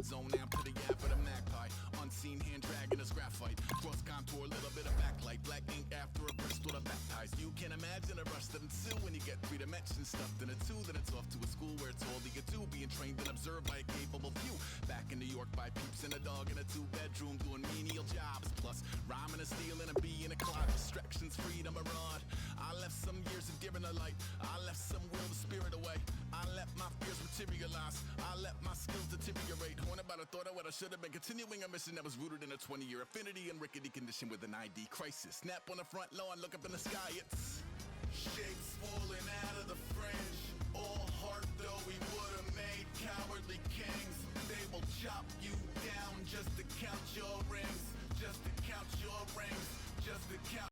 zone amp to the yap of the magpie. Unseen hand dragging his graphite. Cross contour, little bit of backlight. Black ink after a Bristol to baptize. You can imagine a rush that ensue when you get 3 dimensions stuffed in a 2. Then it's off to a school where it's all you get to. Being trained and observed by a capable few. Back in New York by peeps and a dog in a 2-bedroom doing menial jobs. Plus rhyming and stealing and being a clock. Distractions, freedom, a rod. I left some years of giving a light. I left some will the spirit away. I let my fears materialize. I let my skills deteriorate. Haunted by the thought of what I should have been. Continuing a mission that was rooted in a 20-year affinity and rickety condition with an ID crisis. Snap on the front lawn, look up in the sky. It's shapes falling out of the fringe. All heart though we would have made cowardly kings. They will chop you down just to count your rings. Just to count your rings. Just to count.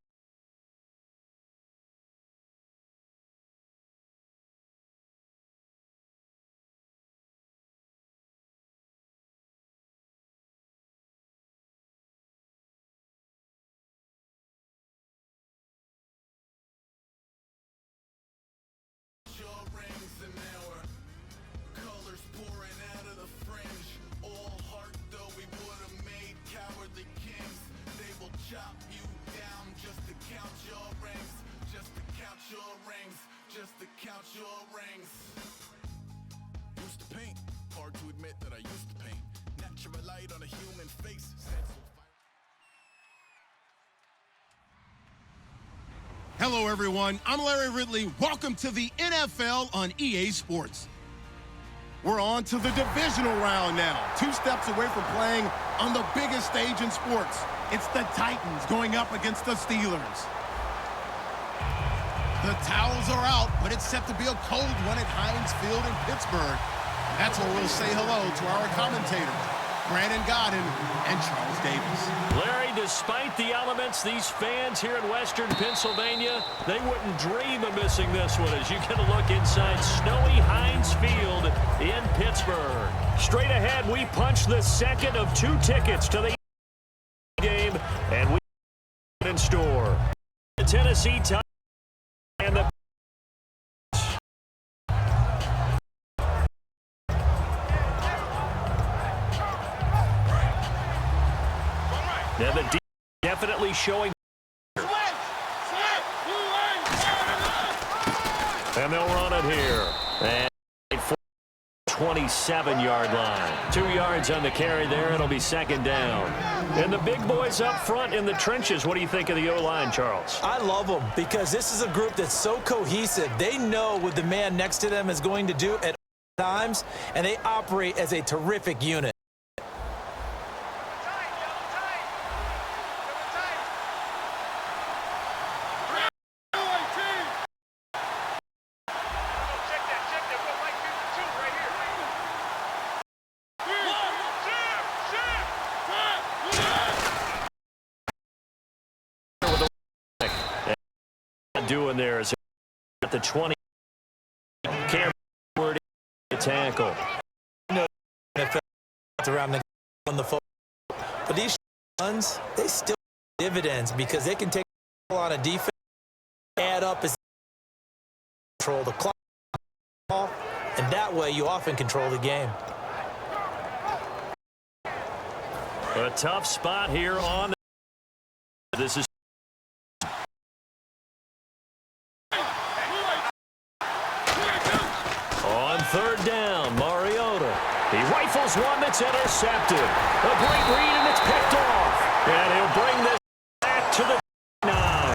Chop you down just to count your rings. Just to count your rings. Just to count your rings. Used to paint. Hard to admit that I used to paint. Natural light on a human face. Hello, everyone. I'm Larry Ridley. Welcome to the NFL on EA Sports. We're on to the divisional round now. 2 steps away from playing on the biggest stage in sports. It's the Titans going up against the Steelers. The towels are out, but it's set to be a cold one at Heinz Field in Pittsburgh. That's where we'll say hello to our commentators, Brandon Godden and Charles Davis. Larry, despite the elements, these fans here in Western Pennsylvania, they wouldn't dream of missing this one as you get a look inside snowy Heinz Field in Pittsburgh. Straight ahead, we punch the second of 2 tickets to the game, and we in store. The Tennessee Titans and the definitely showing. And they'll run it here. And 27-yard line. 2 yards on the carry there. It'll be second down. And the big boys up front in the trenches. What do you think of the O-line, Charles? I love them because this is a group that's so cohesive. They know what the man next to them is going to do at all times, and they operate as a terrific unit. Doing there is at the 20. Cam Ward tackle. Around the foot, but these runs they still dividends because they can take on a defense, add up as control the clock, and that way you often control the game. A tough spot here on. This is. Third down, Mariota. He rifles one that's intercepted. A great read, and it's picked off. And he'll bring this back to the 9.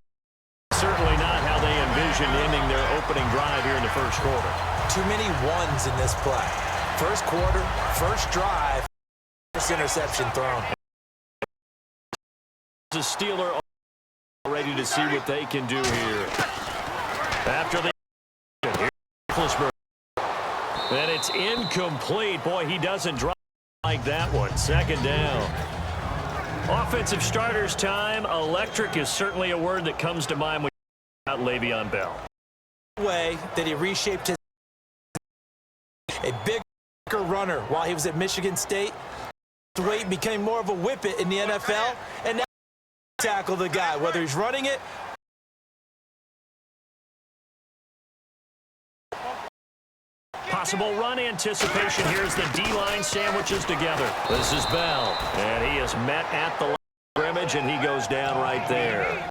Certainly not how they envisioned ending their opening drive here in the first quarter. Too many ones in this play. First quarter, first drive, first interception thrown. The Steeler ready to see what they can do here. After the and it's incomplete. Boy, he doesn't drop like that one. Second down. Offensive starters time. Electric is certainly a word that comes to mind when you talk about Le'Veon Bell. The way that he reshaped his a bigger runner while he was at Michigan State. The way he became more of a whippet in the NFL, and now tackle the guy, whether he's running it. Possible run anticipation. Here's the D-line sandwiches together. This is Bell, and he is met at the line of scrimmage, and he goes down right there.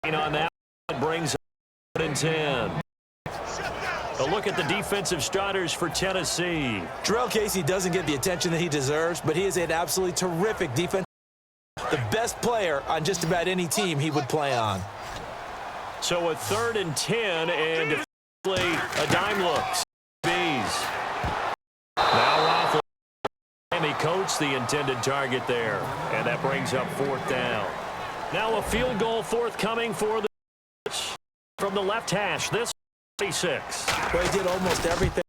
On that, brings up 10. A look at the defensive starters for Tennessee. Jurrell Casey doesn't get the attention that he deserves, but he is an absolutely terrific defense. The best player on just about any team he would play on. So a 3rd and 10, and a dime look. Bees. Now Miami Coates, the intended target there, and that brings up 4th down. Now a field goal forthcoming for the from the left hash. This 36. Well, he did almost everything.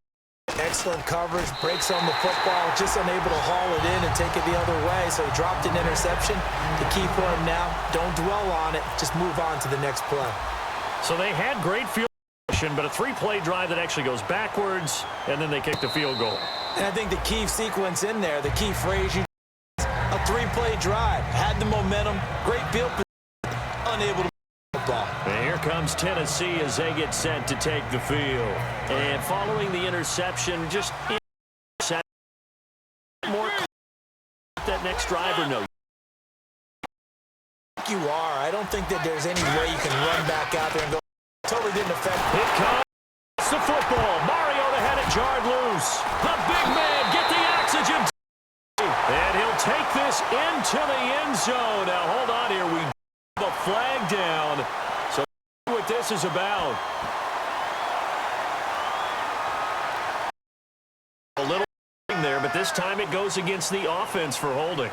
Excellent coverage, breaks on the football, just unable to haul it in and take it the other way. So he dropped an interception. The key for him now, don't dwell on it, just move on to the next play. So they had great field position, but a 3-play drive that actually goes backwards, and then they kicked a field goal. And I think the key sequence in there, the key phrase, a 3-play drive, had the momentum, great field position, unable to ball. And here comes Tennessee as they get set to take the field. And following the interception, just more that next drive or no? You are. I don't think that there's any way you can run back out there and go. Totally didn't affect. Here comes the football. Mariota had it jarred loose. The big man get the oxygen. And he'll take this into the end zone. Now hold on here. We the flag down. So what this is about. A little there, but this time it goes against the offense for holding.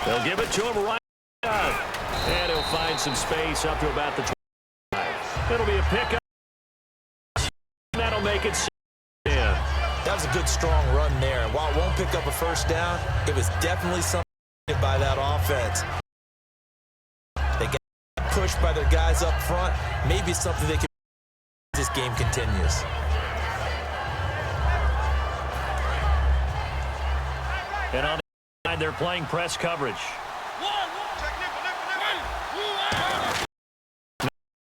They'll give it to him right out. And he'll find some space up to about the 25. It'll be a pickup. That'll make it 6. That was a good, strong run there. And while it won't pick up a first down, it was definitely something by that offense. They got pushed by their guys up front. Maybe something they can do as this game continues. And on the side, they're playing press coverage.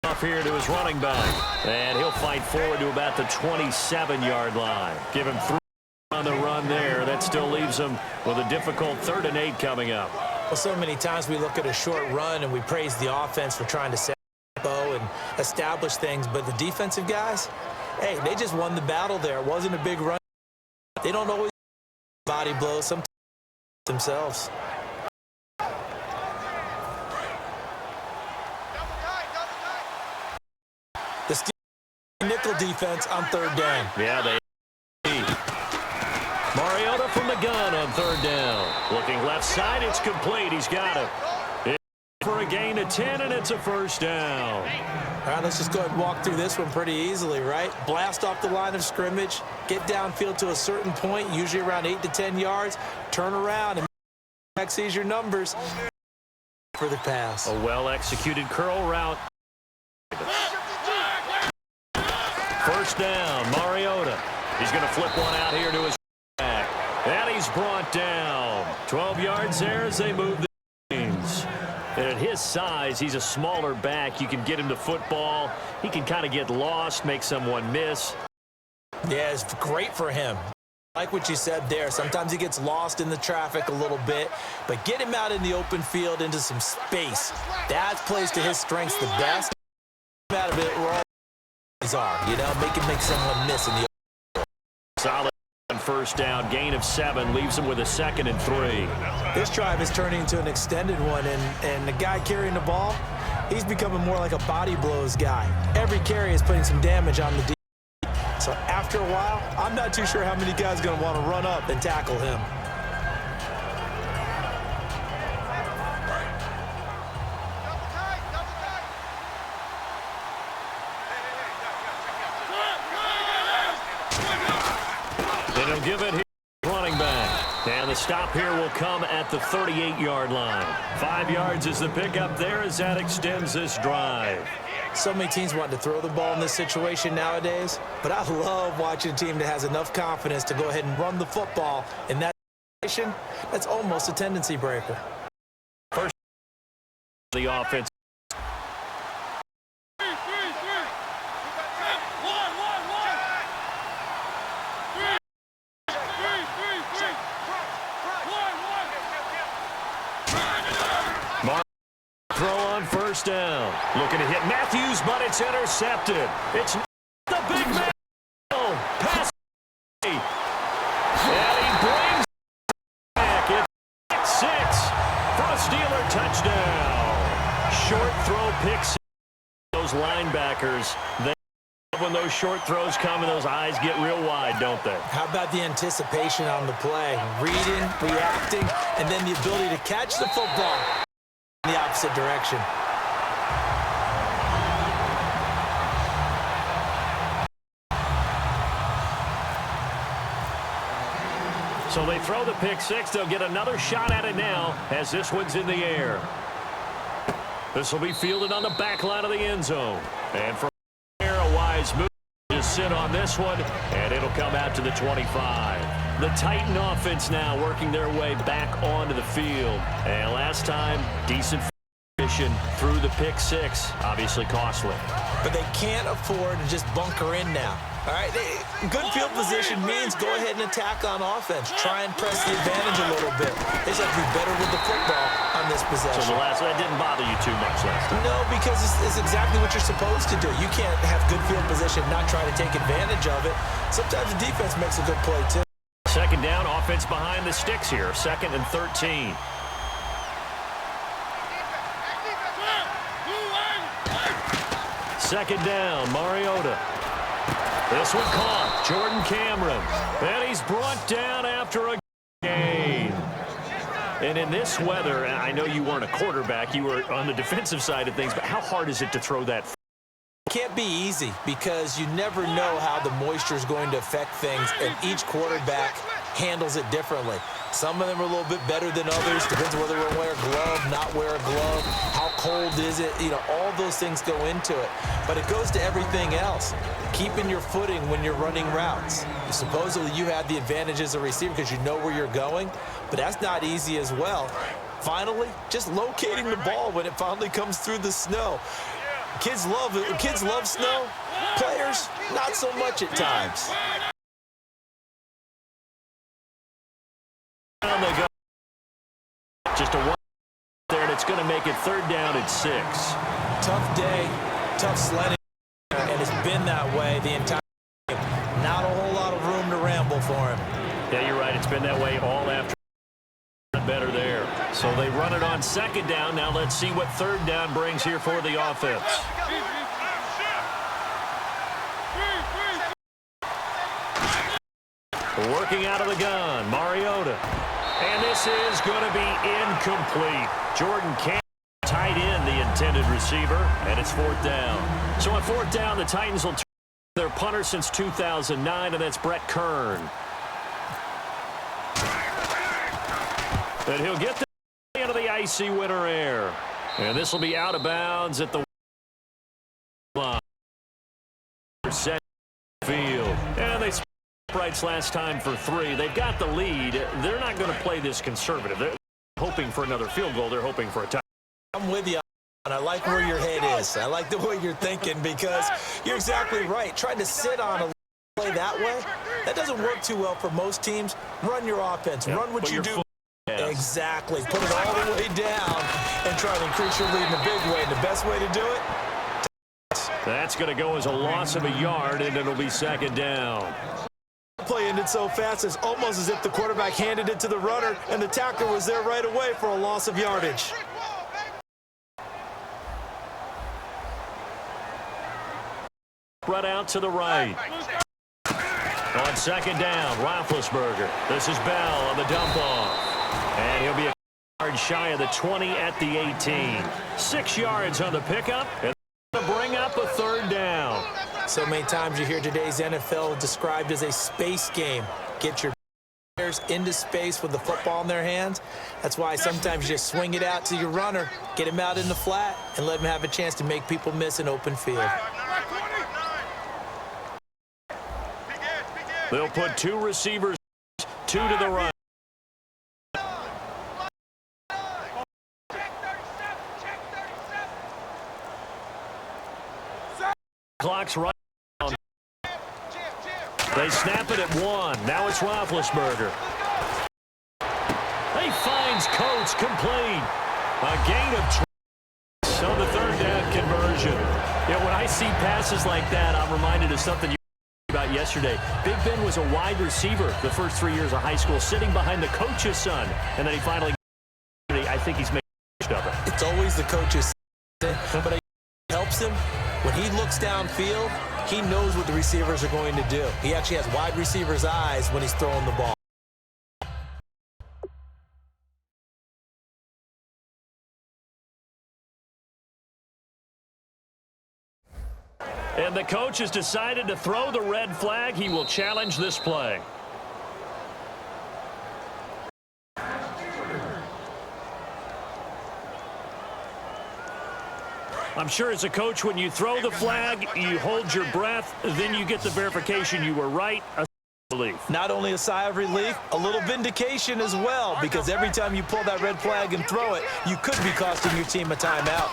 Off here to his running back. And he'll fight forward to about the 27-yard line. Give him 3 on the run there. That still leaves him with a difficult 3rd and 8 coming up. Well, so many times we look at a short run and we praise the offense for trying to set tempo and establish things. But the defensive guys, hey, they just won the battle there. It wasn't a big run. They don't always body blows, sometimes themselves. The Steelers nickel defense on 3rd down. Yeah, they. Mariota from the gun on 3rd down. Looking left side, it's complete. He's got it. For a gain of 10, and it's a 1st down. All right, let's just go ahead and walk through this one pretty easily, right? Blast off the line of scrimmage, get downfield to a certain point, usually around 8 to 10 yards, turn around, and back sees your numbers for the pass. A well-executed curl route. 1st down, Mariota. He's going to flip one out here to his back. And he's brought down. 12 yards there as they move the chains. And at his size, he's a smaller back. You can get him to football. He can kind of get lost, make someone miss. Yeah, it's great for him. Like what you said there, sometimes he gets lost in the traffic a little bit, but get him out in the open field into some space. That plays to his strengths the best. Out of it where all are, you know, make someone miss in the open. Solid 1st down, gain of 7, leaves him with a 2nd and 3. This drive is turning into an extended one, and the guy carrying the ball, he's becoming more like a body blows guy. Every carry is putting some damage on the defense. So after a while, I'm not too sure how many guys are going to want to run up and tackle him. And he'll give it here, running back. And the stop here will come at the 38-yard line. 5 yards is the pickup there as that extends this drive. So many teams want to throw the ball in this situation nowadays, but I love watching a team that has enough confidence to go ahead and run the football in that situation. That's almost a tendency breaker. First, the offense. Throw on first down. Looking to hit Matthews, but it's intercepted. It's the big man. Pass. And he brings it back. It's 6 for a Steeler touchdown. Short throw picks. Those linebackers, they when those short throws come and those eyes get real wide, don't they? How about the anticipation on the play? Reading, reacting, and then the ability to catch the football in the opposite direction. So they throw the pick 6. They'll get another shot at it now as this one's in the air. This will be fielded on the back line of the end zone. And from there, a wise move. Just sit on this one, and it'll come out to the 25. The Titan offense now working their way back onto the field. And last time, decent fishing through the pick 6. Obviously costly. But they can't afford to just bunker in now. All right, good field position means go ahead and attack on offense. Try and press the advantage a little bit. They just have to be better with the football on this possession. So that didn't bother you too much last time? No, because it's exactly what you're supposed to do. You can't have good field position, not try to take advantage of it. Sometimes the defense makes a good play, too. Second down, offense behind the sticks here. 2nd and 13. Second down, Mariota. This one caught. Jordan Cameron. And he's brought down after a gain. And in this weather, and I know you weren't a quarterback, you were on the defensive side of things, but how hard is it to throw that? It can't be easy because you never know how the moisture is going to affect things, and each quarterback handles it differently. Some of them are a little bit better than others. Depends whether they wear a glove, not wear a glove. How cold is it? You know, all those things go into it. But it goes to everything else. Keeping your footing when you're running routes. Supposedly you have the advantage as a receiver because you know where you're going, but that's not easy as well. Finally, just locating the ball when it finally comes through the snow. Kids love it. Kids love snow. Players, not so much at times. Down they go. Just a one there, and it's going to make it 3rd down at 6. Tough day, tough sledding, and it's been that way the entire game. Not a whole lot of room to ramble for him. Yeah, you're right. It's been that way all after. Better there. So they run it on 2nd down. Now let's see what 3rd down brings here for the offense. Working out of the gun, Mariota. And this is going to be incomplete. Jordan Cameron tight end, the intended receiver, and it's 4th down. So on 4th down, the Titans will turn their punter since 2009, and that's Brett Kern. And he'll get the into the icy winter air. And this will be out of bounds at the line. Set field. And they sprites last time for 3. They've got the lead. They're not going to play this conservative. They're hoping for another field goal. They're hoping for a tie. I'm with you. And I like where your head is. I like the way you're thinking because you're exactly right. Trying to sit on a play that way, that doesn't work too well for most teams. Run your offense. Yeah, run what you do. Exactly. Put it all the way down and try to increase your lead in a big way. And the best way to do it? That's going to go as a loss of a yard, and it'll be 2nd down. The play ended so fast, it's almost as if the quarterback handed it to the runner, and the tackler was there right away for a loss of yardage. Spread out to the right. On 2nd down, Roethlisberger. This is Bell on the dump off. And he'll be a yard shy of the 20 at the 18. 6 yards on the pickup, and to bring up a 3rd down. So many times you hear today's NFL described as a space game. Get your players into space with the football in their hands. That's why sometimes you just swing it out to your runner, get him out in the flat, and let him have a chance to make people miss an open field. They'll put 2 receivers, 2 to the right. Clock's right. They snap it at 1. Now it's Roethlisberger. He finds Coates complete. A gain of 20 on the 3rd down conversion. You know, when I see passes like that, I'm reminded of something you about yesterday. Big Ben was a wide receiver the first 3 years of high school, sitting behind the coach's son, and then he finally, I think he's made of it. It's always the coach's son, but it helps him. When he looks downfield, he knows what the receivers are going to do. He actually has wide receivers' eyes when he's throwing the ball. And the coach has decided to throw the red flag. He will challenge this play. I'm sure as a coach, when you throw the flag, you hold your breath, then you get the verification you were right. A relief. Not only a sigh of relief, a little vindication as well, because every time you pull that red flag and throw it, you could be costing your team a timeout.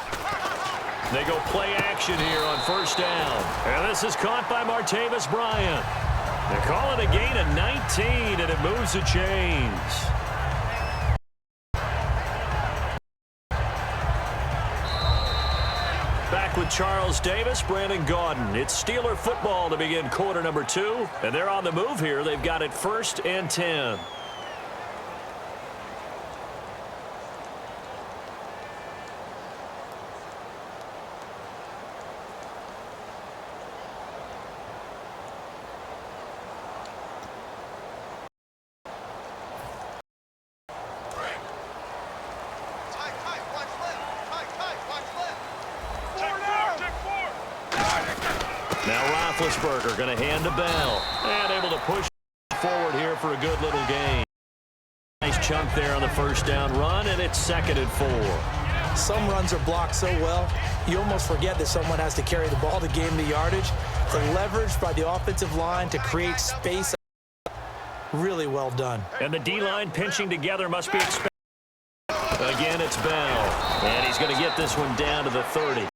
They go play action here on 1st down. And this is caught by Martavis Bryant. They call it a gain of 19, and it moves the chains. Back with Charles Davis, Brandon Gaudin. It's Steeler football to begin quarter number 2. And they're on the move here. They've got it 1st and 10. Now Roethlisberger going to hand to Bell. And able to push forward here for a good little gain. Nice chunk there on the 1st down run, and it's 2nd and 4. Some runs are blocked so well, you almost forget that someone has to carry the ball to gain the yardage. The leverage by the offensive line to create space, really well done. And the D-line pinching together must be expected. Again, it's Bell. And he's going to get this one down to the 30.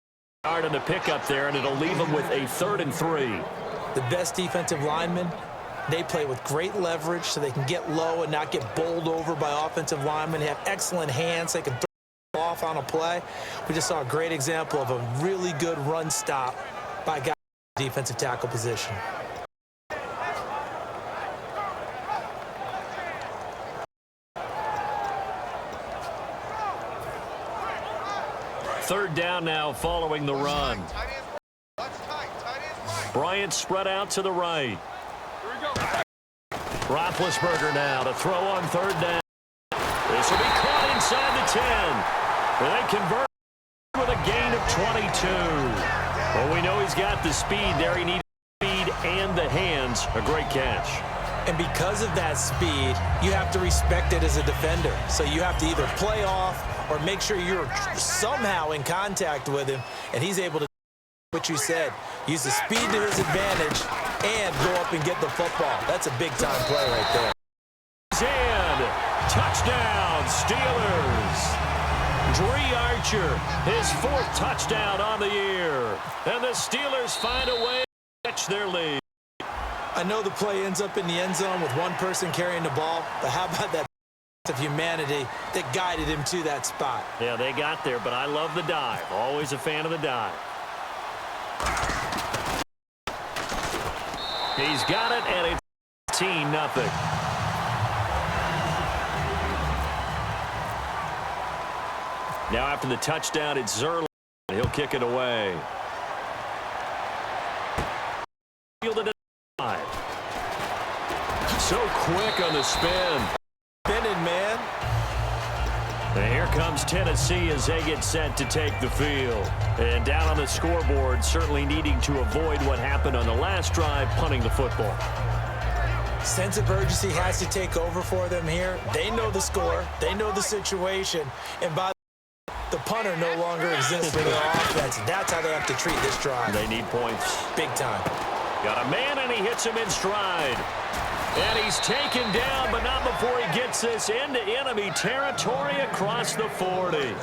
Hard on the pickup there, and it'll leave him with a 3rd and 3. The best defensive linemen, they play with great leverage so they can get low and not get bowled over by offensive linemen. They have excellent hands. They can throw off on a play. We just saw a great example of a really good run stop by guys in the defensive tackle position. Third down now following the run. Bryant spread out to the right. Roethlisberger now to throw on 3rd down. This will be caught inside the 10. And they convert with a gain of 22. Well, we know he's got the speed there. He needs speed and the hands. A great catch. And because of that speed, you have to respect it as a defender. So you have to either play off or make sure you're somehow in contact with him, and he's able to do what you said. Use the speed to his advantage and go up and get the football. That's a big-time play right there. And touchdown, Steelers. Dre Archer, his 4th touchdown on the year. And the Steelers find a way to catch their lead. I know the play ends up in the end zone with one person carrying the ball, but how about that of humanity that guided him to that spot? Yeah, they got there, but I love the dive. Always a fan of the dive. He's got it, and it's 18-0. Now after the touchdown, it's Zerline. He'll kick it away. Fielded it. So quick on the spin. Spinning, man. And here comes Tennessee as they get set to take the field. And down on the scoreboard, certainly needing to avoid what happened on the last drive, punting the football. Sense of urgency has to take over for them here. They know the score. They know the situation. And by the punter no longer exists for their offense. That's how they have to treat this drive. They need points. Big time. Got a man, and he hits him in stride. And he's taken down, but not before he gets this into enemy territory across the 40.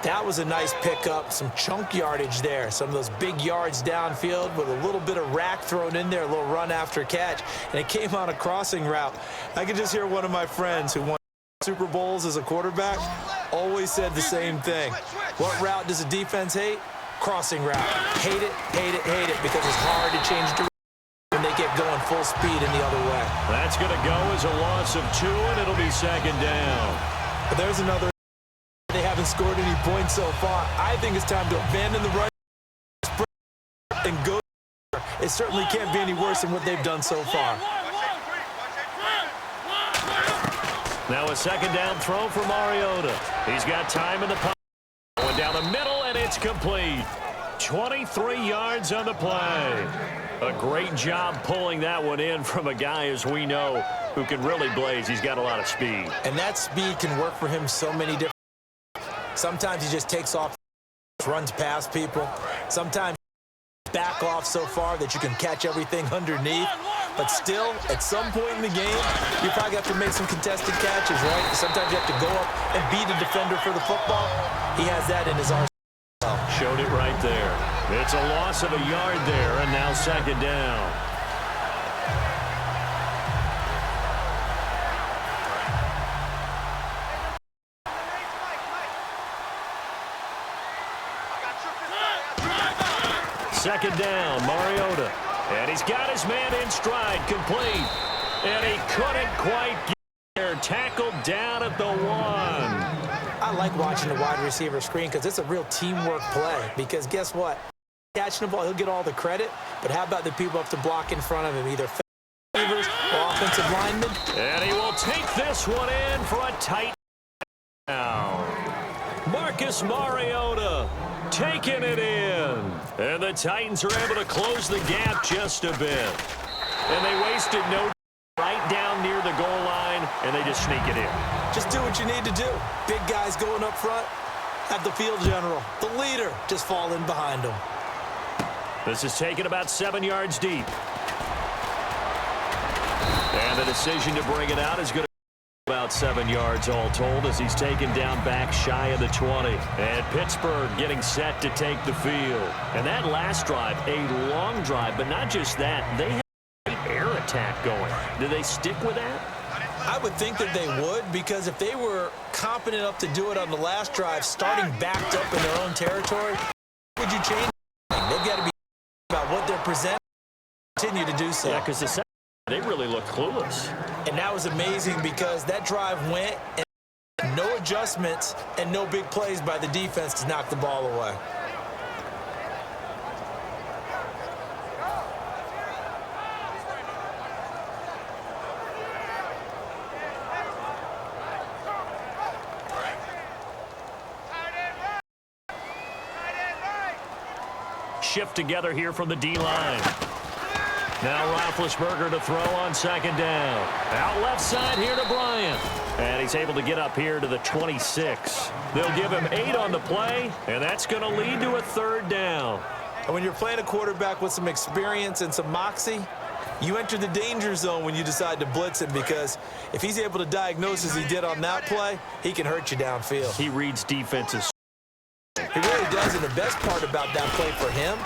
That was a nice pickup, some chunk yardage there. Some of those big yards downfield with a little bit of rack thrown in there, a little run after catch. And it came on a crossing route. I could just hear one of my friends who won Super Bowls as a quarterback always said the same thing. What route does a defense hate? Crossing route. Hate it, hate it, hate it, because it's hard to change direction when they get going full speed in the other way. That's going to go as a loss of 2, and it'll be second down. But there's another. They haven't scored any points so far. I think it's time to abandon the right and go. It certainly can't be any worse than what they've done so far. Now a second down throw for Mariota. He's got time in the pocket. Going down the middle, and it's complete. 23 yards on the play. A great job pulling that one in from a guy, as we know, who can really blaze. He's got a lot of speed. And that speed can work for him so many different ways. Sometimes he just takes off, runs past people. Sometimes back off so far that you can catch everything underneath. But still, at some point in the game, you probably have to make some contested catches, right? Sometimes you have to go up and beat a defender for the football. He has that in his arsenal. Showed it right there. It's a loss of a yard there, and now second down. Second down, Mariota. And he's got his man in stride, complete. And he couldn't quite get there. Tackled down at the 1. I like watching the wide receiver screen because it's a real teamwork play. Because guess what? Catching the ball, he'll get all the credit. But how about the people up to block in front of him, either receivers or offensive linemen? And he will take this one in for a tight down. Marcus Mariota taking it in. And the Titans are able to close the gap just a bit. And they wasted no time right down near the goal line, and they just sneak it in. Just do what you need to do. Big guys going up front. Have the field general, the leader, just fall in behind them. This is taken about 7 yards deep. And the decision to bring it out is going to be about 7 yards all told as he's taken down back shy of the 20. And Pittsburgh getting set to take the field. And that last drive, a long drive, but not just that. They had an air attack going. Do they stick with that? I would think that they would, because if they were competent enough to do it on the last drive, starting backed up in their own territory, would you change anything? They've got to be about what they're presenting, continue to do so. Yeah, because the second, they really look clueless. And that was amazing because that drive went and no adjustments and no big plays by the defense to knock the ball away. Shift together here from the D-line. Now Roethlisberger to throw on second down. Out left side here to Bryant. And he's able to get up here to the 26. They'll give him 8 on the play, and that's going to lead to a third down. And when you're playing a quarterback with some experience and some moxie, you enter the danger zone when you decide to blitz him, because if he's able to diagnose as he did on that play, he can hurt you downfield. He reads defenses. He really does, and the best part about that play for him,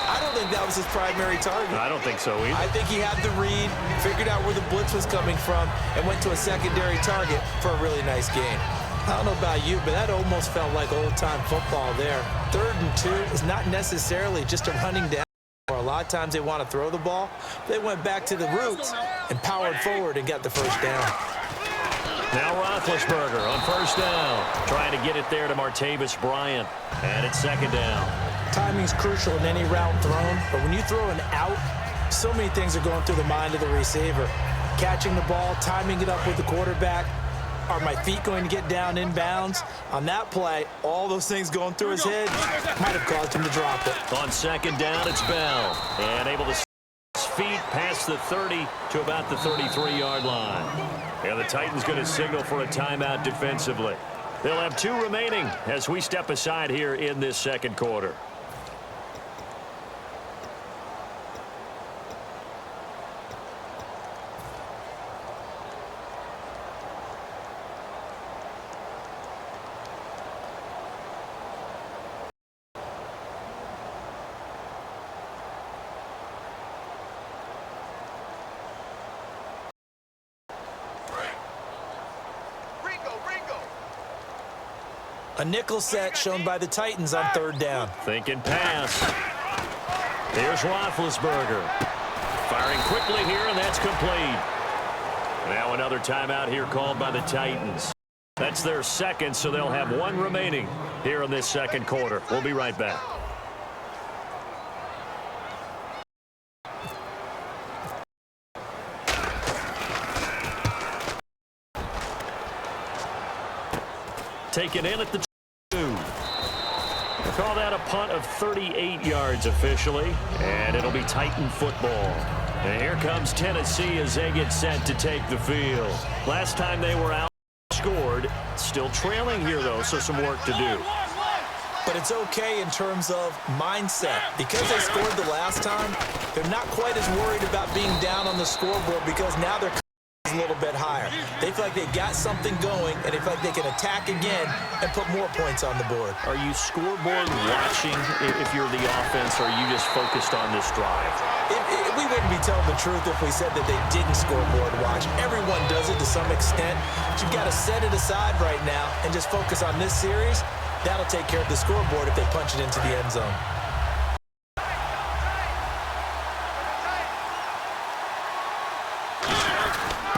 I don't think that was his primary target. I don't think so either. I think he had the read, figured out where the blitz was coming from, and went to a secondary target for a really nice gain. I don't know about you, but that almost felt like old-time football there. 3rd and 2 is not necessarily just a running down. A lot of times they want to throw the ball. They went back to the roots and powered forward and got the first down. Now Roethlisberger on first down, trying to get it there to Martavis Bryant. And it's second down. Timing's crucial in any route thrown, but when you throw an out, so many things are going through the mind of the receiver. Catching the ball, timing it up with the quarterback. Are my feet going to get down inbounds? On that play, all those things going through his head might have caused him to drop it. On second down, it's Bell. And able to feet past the 30 to about the 33-yard line. And the Titans going to signal for a timeout defensively. They'll have 2 remaining as we step aside here in this second quarter. A nickel set shown by the Titans on 3rd down. Thinking pass. Here's Roethlisberger. Firing quickly here, and that's complete. Now another timeout here called by the Titans. That's their second, so they'll have 1 remaining here in this second quarter. We'll be right back. Taken in at the 2. We'll call that a punt of 38 yards officially, and it'll be Titan football. And here comes Tennessee as they get set to take the field. Last time they were outscored, still trailing here though, so some work to do. But it's okay in terms of mindset. Because they scored the last time, they're not quite as worried about being down on the scoreboard because now they're a little bit higher. They feel like they've got something going, and they feel like they can attack again and put more points on the board. Are you scoreboard watching if you're the offense, or are you just focused on this drive? We wouldn't be telling the truth if we said that they didn't scoreboard watch. Everyone does it to some extent. But you've got to set it aside right now and just focus on this series. That'll take care of the scoreboard if they punch it into the end zone.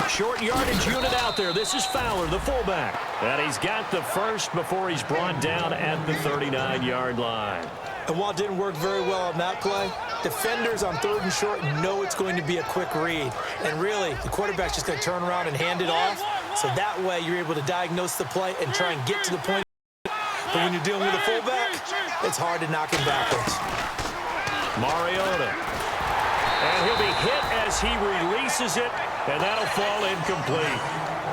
Short yardage unit out there. This is Fowler, the fullback. And he's got the first before he's brought down at the 39-yard line. And while it didn't work very well on that play, defenders on 3rd and short know it's going to be a quick read. And really, the quarterback's just going to turn around and hand it off. So that way, you're able to diagnose the play and try and get to the point. But when you're dealing with a fullback, it's hard to knock him backwards. Mariota. And he'll be hit as he releases it, and that'll fall incomplete.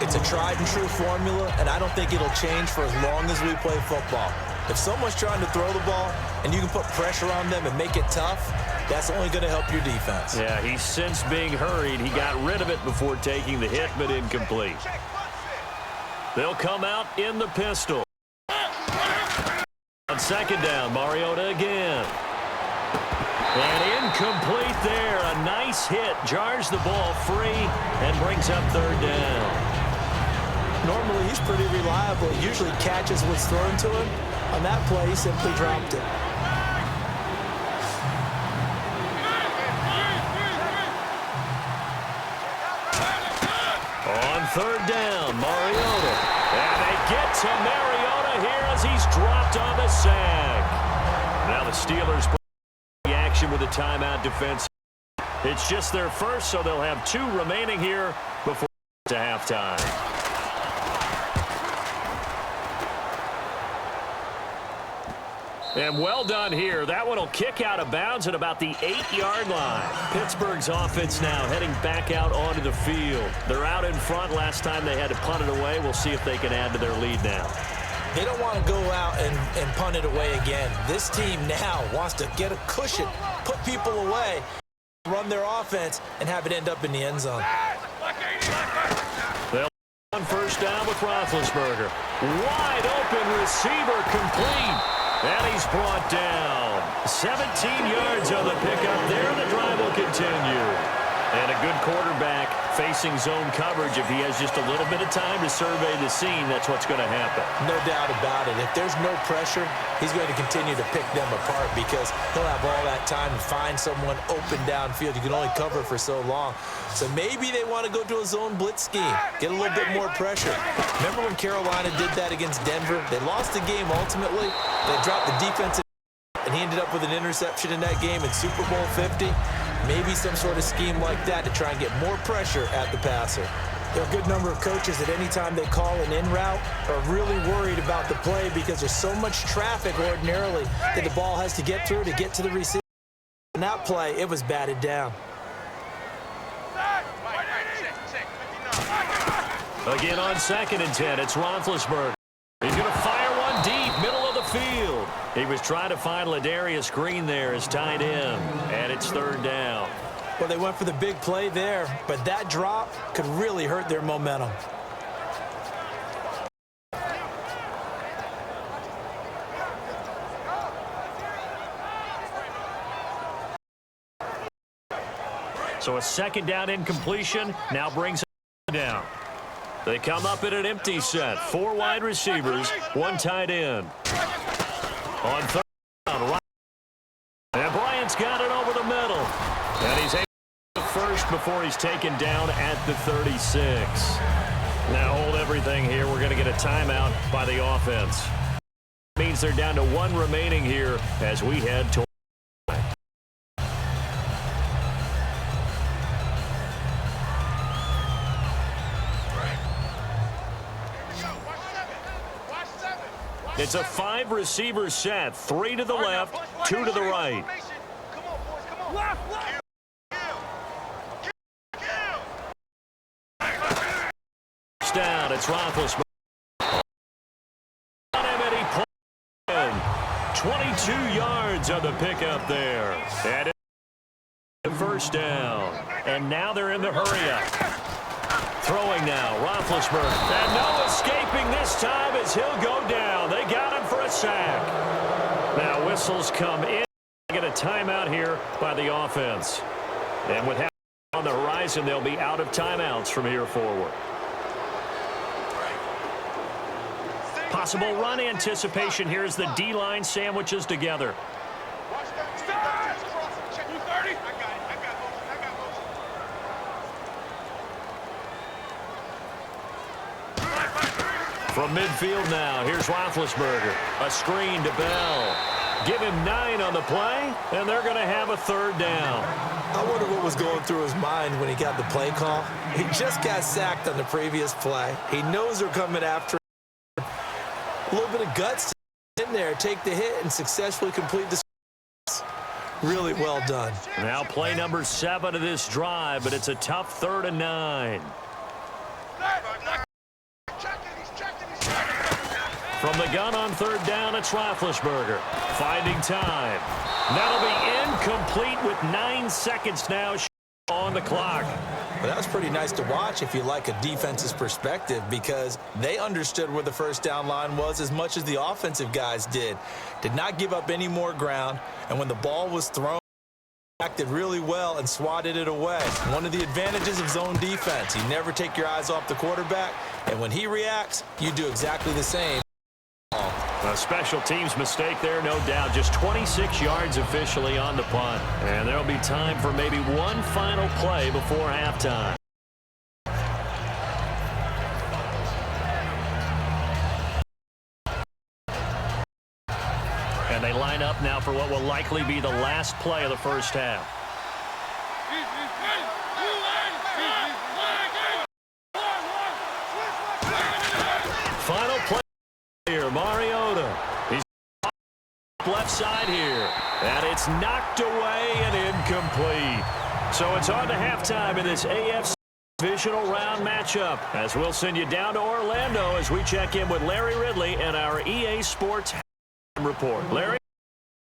It's a tried-and-true formula, and I don't think it'll change for as long as we play football. If someone's trying to throw the ball and you can put pressure on them and make it tough, that's only going to help your defense. Yeah, he's since being hurried. He got rid of it before taking the hit, but incomplete. They'll come out in the pistol. On 2nd down, Mariota again. And incomplete there. A nice hit. Jars the ball free and brings up 3rd down. Normally, he's pretty reliable. He usually catches what's thrown to him. On that play, he simply dropped it. On 3rd down, Mariota. And they get to Mariota here as he's dropped on the sag. Now the Steelers with a timeout defense. It's just their first, so they'll have 2 remaining here before to halftime. And well done here. That one will kick out of bounds at about the 8-yard line. Pittsburgh's offense now heading back out onto the field. They're out in front. Last time they had to punt it away. We'll see if they can add to their lead now. They don't want to go out and punt it away again. This team now wants to get a cushion, put people away, run their offense, and have it end up in the end zone. They'll on 1st down with Roethlisberger. Wide open receiver complete. And he's brought down. 17 yards on the pickup there. The drive will continue. And a good quarterback facing zone coverage. If he has just a little bit of time to survey the scene, that's what's going to happen. No doubt about it. If there's no pressure, he's going to continue to pick them apart because he'll have all that time to find someone open downfield. You can only cover for so long. So maybe they want to go to a zone blitz scheme, get a little bit more pressure. Remember when Carolina did that against Denver? They lost the game ultimately. They dropped the defensive, and he ended up with an interception in that game in Super Bowl 50. Maybe some sort of scheme like that to try and get more pressure at the passer. There are a good number of coaches that any time they call an in route are really worried about the play because there's so much traffic ordinarily that the ball has to get through to get to the receiver. In that play, it was batted down. Again on 2nd and 10, it's Roethlisberger. He's going to fire one deep, middle of the field. He was trying to find Ladarius Green there as tight end, and it's 3rd down. Well, they went for the big play there, but that drop could really hurt their momentum. So a 2nd down incompletion now brings it down. They come up in an empty set. 4 wide receivers, 1 tight end. On 3rd down, and Bryant's got it over the middle. And he's able to first before he's taken down at the 36. Now hold everything here. We're going to get a timeout by the offense. Means they're down to 1 remaining here as we head to It's a 5-receiver set, 3 to the left, 2 to the right. Down, it's Roethlisberger. 22 yards on the pickup there. And it's 1st down. And now they're in the hurry-up. Throwing now, Roethlisberger. And no escaping this time as he'll go down. They got him for a sack. Now whistles come in. Get a timeout here by the offense. And with half on the horizon, they'll be out of timeouts from here forward. Possible run anticipation here as the D-line sandwiches together. From midfield now, here's Roethlisberger. A screen to Bell. Give him 9 on the play, and they're going to have a 3rd down. I wonder what was going through his mind when he got the play call. He just got sacked on the previous play. He knows they're coming after him. A little bit of guts in there, take the hit, and successfully complete the really well done. Now play number 7 of this drive, but it's a tough 3rd and 9. From the gun on 3rd down, it's Roethlisberger. Finding time. That'll be incomplete with 9 seconds now on the clock. Well, that was pretty nice to watch if you like a defense's perspective, because they understood where the 1st down line was as much as the offensive guys did. Did not give up any more ground, and when the ball was thrown, acted really well and swatted it away. One of the advantages of zone defense, you never take your eyes off the quarterback, and when he reacts, you do exactly the same. A special teams mistake there, no doubt. Just 26 yards officially on the punt. And there'll be time for maybe one final play before halftime. And they line up now for what will likely be the last play of the 1st half. Final play here, Mariota. He's left side here. And it's knocked away and incomplete. So it's on to halftime in this AFC divisional round matchup, as we'll send you down to Orlando as we check in with Larry Ridley and our EA Sports report. Larry,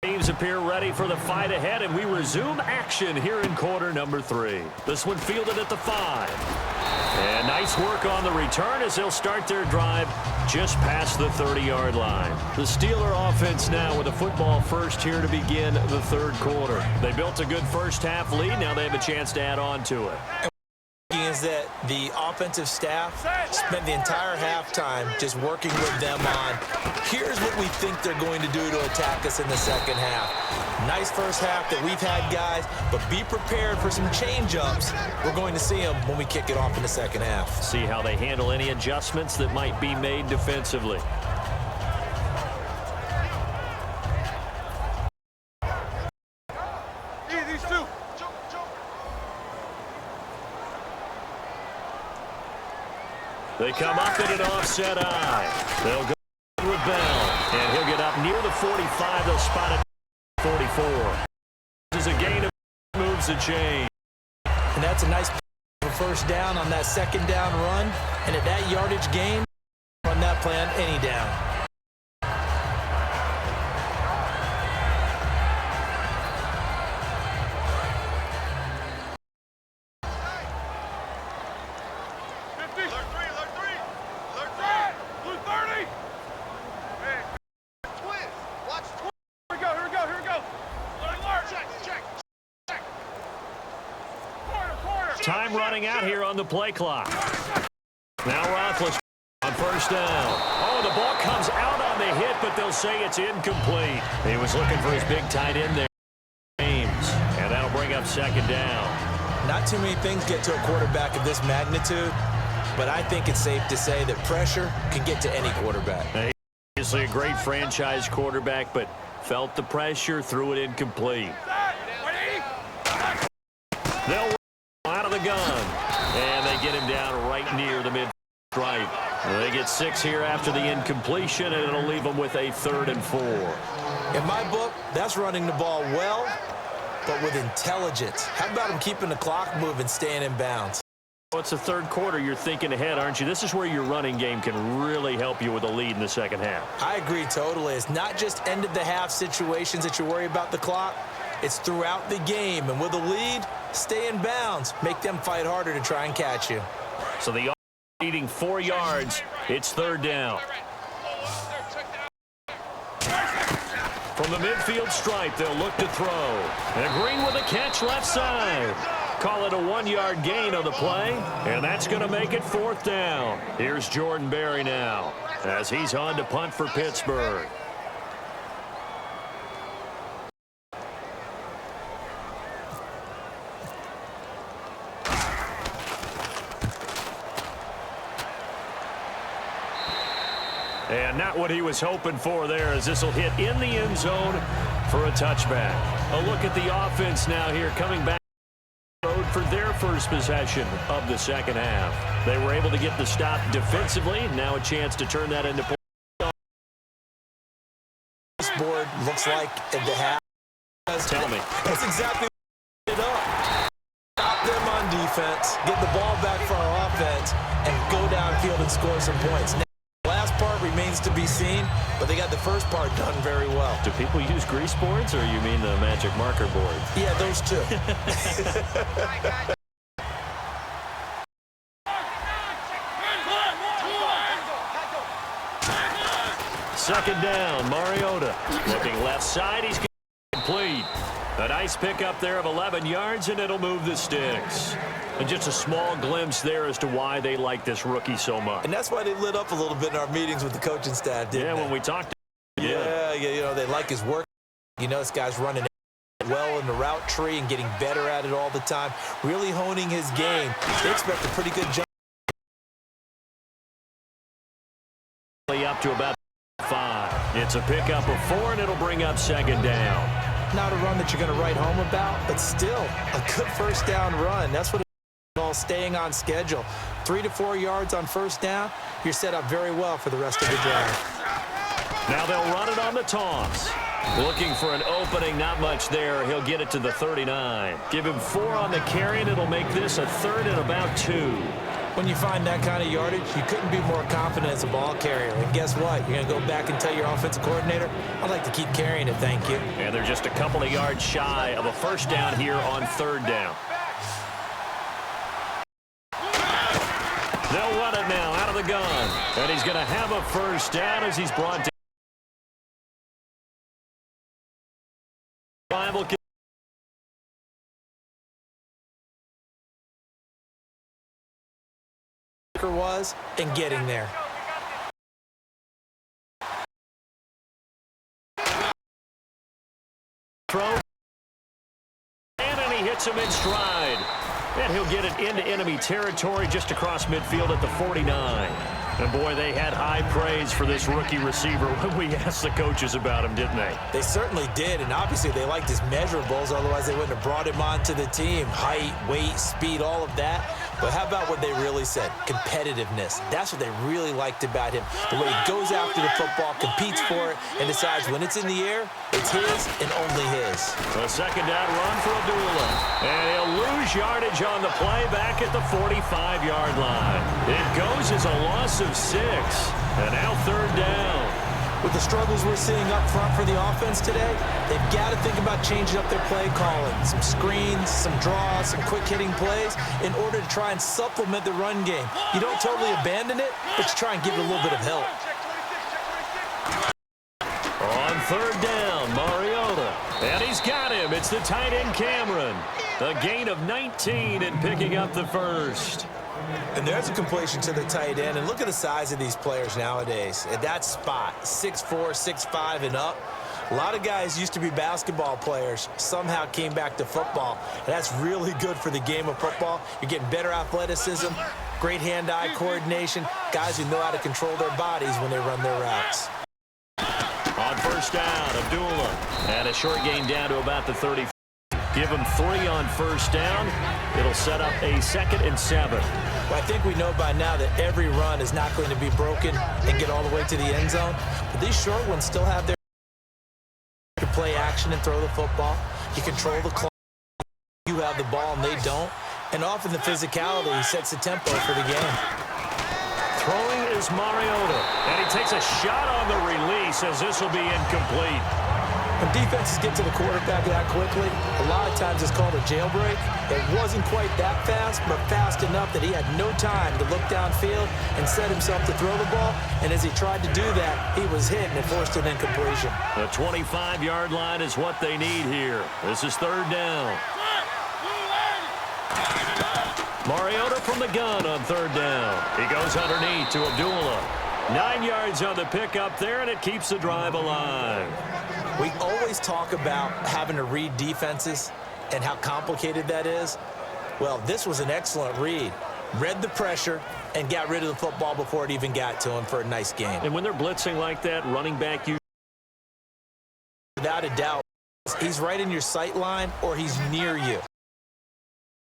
teams appear ready for the fight ahead, and we resume action here in quarter number 3. This one fielded at the 5. And nice work on the return as they'll start their drive just past the 30-yard line. The Steeler offense now with a football first here to begin the 3rd quarter. They built a good 1st half lead. Now they have a chance to add on to it. Is that the offensive staff spent the entire halftime just working with them on, here's what we think they're going to do to attack us in the 2nd half. Nice 1st half that we've had, guys, but be prepared for some change-ups. We're going to see them when we kick it off in the 2nd half. See how they handle any adjustments that might be made defensively. They come up in an offset eye. They'll go with Bell, and he'll get up near the 45. They'll spot it 44. This is a gain of moves the chain. And that's a nice first down on that second down run, and at that yardage gain, run that play on any down. Time running out here on the play clock. Now Roethlisberger on first down. Oh, the ball comes out on the hit, but they'll say it's incomplete. He was looking for his big tight end there, James, and that'll bring up second down. Not too many things get to a quarterback of this magnitude, but I think it's safe to say that pressure can get to any quarterback. Obviously a great franchise quarterback, but felt the pressure, threw it incomplete. They'll out of the gun, and they get him down right near the mid-stripe. They get 6 here after the incompletion, and it'll leave them with a 3rd and 4. In my book, that's running the ball well, but with intelligence. How about him keeping the clock moving, staying in bounds? It's the third quarter. You're thinking ahead, aren't you? This is where your running game can really help you with a lead in the second half. I agree totally. It's not just end-of-the-half situations that you worry about the clock. It's throughout the game, and with a lead, stay in bounds. Make them fight harder to try and catch you. So the offense leading 4 yards. It's 3rd down. From the midfield stripe, they'll look to throw. And Green with a catch left side. Call it a 1-yard gain on the play, and that's going to make it 4th down. Here's Jordan Berry now as he's on to punt for Pittsburgh. And not what he was hoping for there, as this will hit in the end zone for a touchback. A look at the offense now here, coming back road for their first possession of the second half. They were able to get the stop defensively. Now a chance to turn that into points. This board looks like at the half. Tell me. That's exactly what it up. Stop them on defense, get the ball back for our offense, and go downfield and score some points. Now, the last part remains to be seen, but they got the first part done very well. Do people use grease boards, or you mean the magic marker board? Yeah, those two. Second down, Mariota. Looking left side, he's complete. A nice pickup there of 11 yards, and it'll move the sticks. And just a small glimpse there as to why they like this rookie so much. And that's why they lit up a little bit in our meetings with the coaching staff, didn't they? When we talked to him. Yeah, you know, they like his work. You know, this guy's running well in the route tree and getting better at it all the time, really honing his game. They expect a pretty good jump. Up to about 5. It's a pickup of 4, and it'll bring up second down. Not a run that you're going to write home about, but still a good first down run. That's what it's all, staying on schedule. 3 to 4 yards on first down, you're set up very well for the rest of the drive. Now they'll run it on the toss. Looking for an opening, not much there. He'll get it to the 39. Give him 4 on the carry, and it'll make this a 3rd and about 2. When you find that kind of yardage, you couldn't be more confident as a ball carrier. And guess what? You're going to go back and tell your offensive coordinator, I'd like to keep carrying it, thank you. And they're just a couple of yards shy of a first down here on 3rd down. They'll run it now out of the gun. And he's going to have a first down as he's brought down. Bible was and getting there. Throw. And he hits him in stride. And he'll get it into enemy territory just across midfield at the 49. And, boy, they had high praise for this rookie receiver when we asked the coaches about him, didn't they? They certainly did, and obviously they liked his measurables. Otherwise, they wouldn't have brought him onto the team. Height, weight, speed, all of that. But how about what they really said? Competitiveness. That's what they really liked about him. The way he goes after the football, competes for it, and decides when it's in the air, it's his and only his. A second down run for Abdullah. And he'll lose yardage on the play back at the 45-yard line. It goes as a loss of 6. And now third down. With the struggles we're seeing up front for the offense today, they've got to think about changing up their play calling. Some screens, some draws, some quick-hitting plays in order to try and supplement the run game. You don't totally abandon it, but you try and give it a little bit of help. On third down, Mariota. And he's got him. It's the tight end, Cameron. A gain of 19 and picking up the first. And there's a completion to the tight end. And look at the size of these players nowadays. At that spot, 6'4", 6'5", and up. A lot of guys used to be basketball players, somehow came back to football. And that's really good for the game of football. You're getting better athleticism, great hand-eye coordination, guys who know how to control their bodies when they run their routes. On first down, Abdullah. And a short gain down to about the 30. Give him 3 on first down. It'll set up a 2nd and 7. Well, I think we know by now that every run is not going to be broken and get all the way to the end zone. But these short ones still have their to play action and throw the football. You control the clock. You have the ball and they don't. And often the physicality sets the tempo for the game. Throwing is Mariota. And he takes a shot on the release as this will be incomplete. When defenses get to the quarterback that quickly, a lot of times it's called a jailbreak. It wasn't quite that fast, but fast enough that he had no time to look downfield and set himself to throw the ball. And as he tried to do that, he was hit and it forced an incompletion. The 25-yard line is what they need here. This is third down. Mariota from the gun on third down. He goes underneath to Abdullah. 9 yards on the pickup there, and it keeps the drive alive. We always talk about having to read defenses and how complicated that is. Well, this was an excellent read. Read the pressure and got rid of the football before it even got to him for a nice game. And when they're blitzing like that, running back, you without a doubt, he's right in your sight line or he's near you.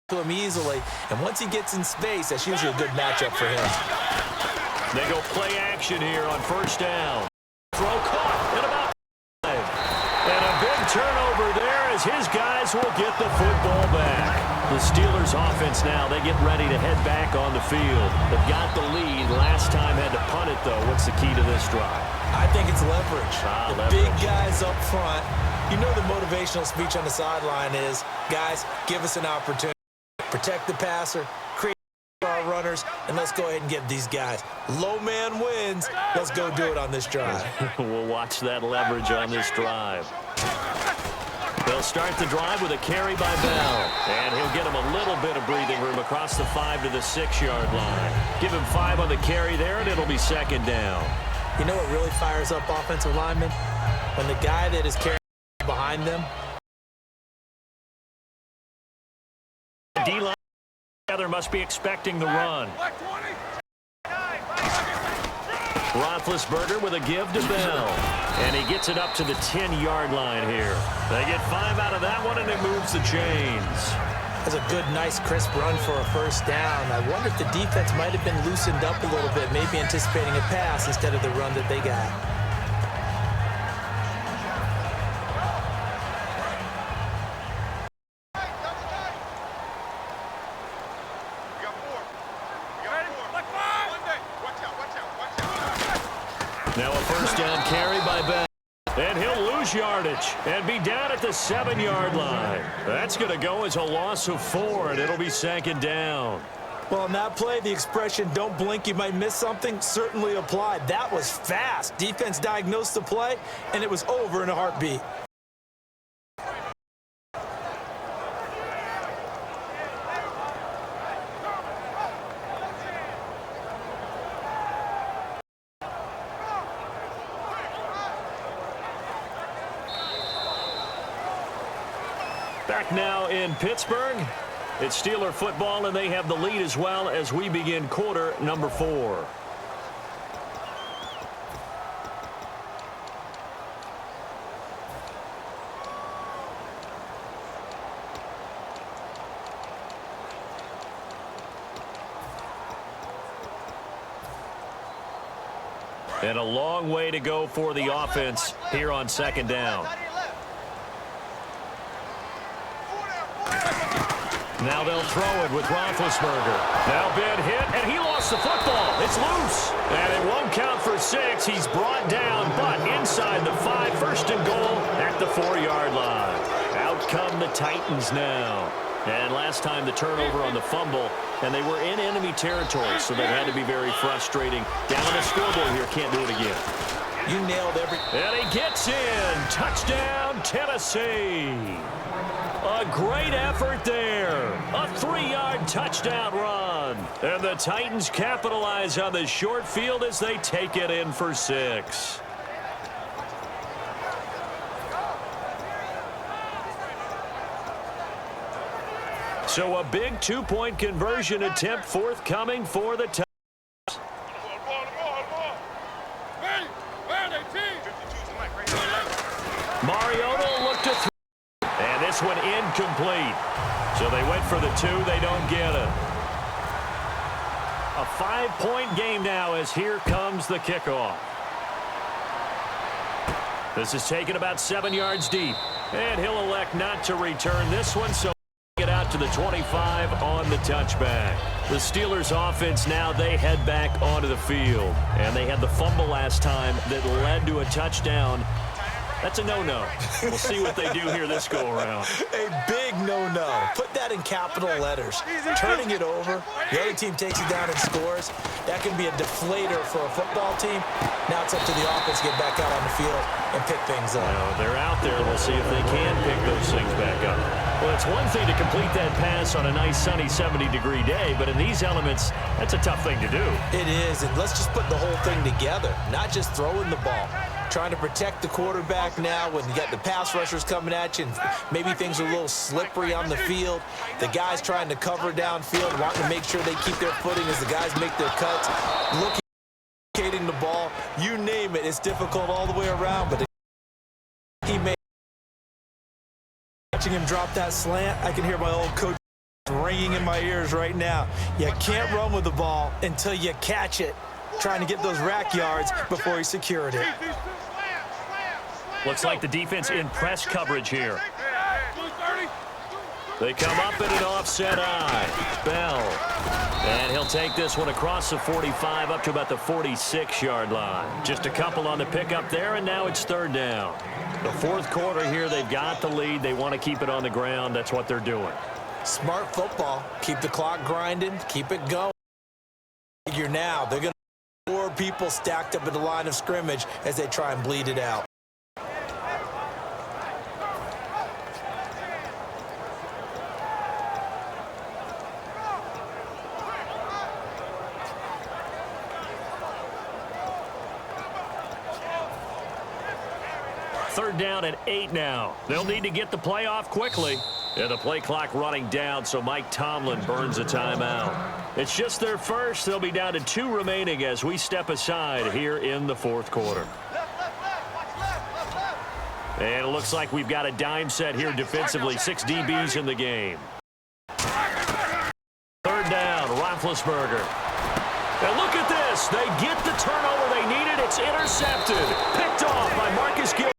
To him easily, and once he gets in space, that's usually a good matchup for him. They go play action here on first down. Throw caught at about 5. And a big turnover there as his guys will get the football back. The Steelers offense now, they get ready to head back on the field. They've got the lead. Last time had to punt it, though. What's the key to this drive? I think it's leverage. The leverage. Big guys up front. You know the motivational speech on the sideline is, guys, give us an opportunity. Protect the passer, create our runners, and let's go ahead and get these guys. Low man wins. Let's go do it on this drive. We'll watch that leverage on this drive. They'll start the drive with a carry by Bell. And he'll get him a little bit of breathing room across the 5 to the 6-yard line. Give him 5 on the carry there, and it'll be second down. You know what really fires up offensive linemen? When the guy that is carrying behind them, D-line together must be expecting the run. Roethlisberger with a give to Bell. And he gets it up to the 10-yard line here. They get 5 out of that one, and it moves the chains. That's a good, nice, crisp run for a first down. I wonder if the defense might have been loosened up a little bit, maybe anticipating a pass instead of the run that they got. Now a first down carry by Bell. And he'll lose yardage and be down at the 7-yard line. That's going to go as a loss of 4, and it'll be second down. Well, on that play, the expression, don't blink, you might miss something, certainly applied. That was fast. Defense diagnosed the play, and it was over in a heartbeat. Back now in Pittsburgh. It's Steeler football, and they have the lead as well as we begin quarter number 4. And a long way to go for the offense here on second down. Now they'll throw it with Roethlisberger. Now big hit, and he lost the football. It's loose. And it won't count for 6. He's brought down, but inside the 5, first and goal at the 4-yard line. Out come the Titans now. And last time the turnover on the fumble, and they were in enemy territory, so that had to be very frustrating. Down on the scoreboard here, can't do it again. You nailed every... And he gets in. Touchdown, Tennessee. A great effort there. A 3-yard touchdown run. And the Titans capitalize on the short field as they take it in for 6. So a big 2-point conversion attempt forthcoming for the Titans. Mariota looked to throw. And this one incomplete. So they went for the 2. They don't get it. A 5-point game now as here comes the kickoff. This is taken about 7 yards deep. And he'll elect not to return this one, so get out to the 25 on the touchback. The Steelers offense now, they head back onto the field. And they had the fumble last time that led to a touchdown. That's a no-no. We'll see what they do here this go-around. A big no-no. Put that in capital letters. Turning it over, the other team takes it down and scores. That can be a deflator for a football team. Now it's up to the offense to get back out on the field and pick things up. Well, they're out there. We'll see if they can pick those things back up. Well, it's one thing to complete that pass on a nice sunny 70-degree day, but in these elements, that's a tough thing to do. It is, and let's just put the whole thing together, not just throwing the ball. Trying to protect the quarterback now when you got the pass rushers coming at you and maybe things are a little slippery on the field. The guys trying to cover downfield, wanting to make sure they keep their footing as the guys make their cuts. Locating the ball, you name it, it's difficult all the way around, but he made. Watching him drop that slant, I can hear my old coach ringing in my ears right now. You can't run with the ball until you catch it. Trying to get those rack yards before he secured it. Looks like the defense in press coverage here. They come up in an offset eye. Bell. And he'll take this one across the 45 up to about the 46-yard line. Just a couple on the pickup there, and now it's third down. The fourth quarter here, they've got the lead. They want to keep it on the ground. That's what they're doing. Smart football. Keep the clock grinding. Keep it going. Figure now, they're going to have 4 people stacked up at the line of scrimmage as they try and bleed it out. Third down and 8 now. They'll need to get the play off quickly. And the play clock running down, so Mike Tomlin burns a timeout. It's just their first. They'll be down to 2 remaining as we step aside here in the fourth quarter. And it looks like we've got a dime set here defensively. 6 DBs in the game. Third down, Roethlisberger. And look at this. They get the turnover they needed. It's intercepted. Picked off by Marcus Gilchrist.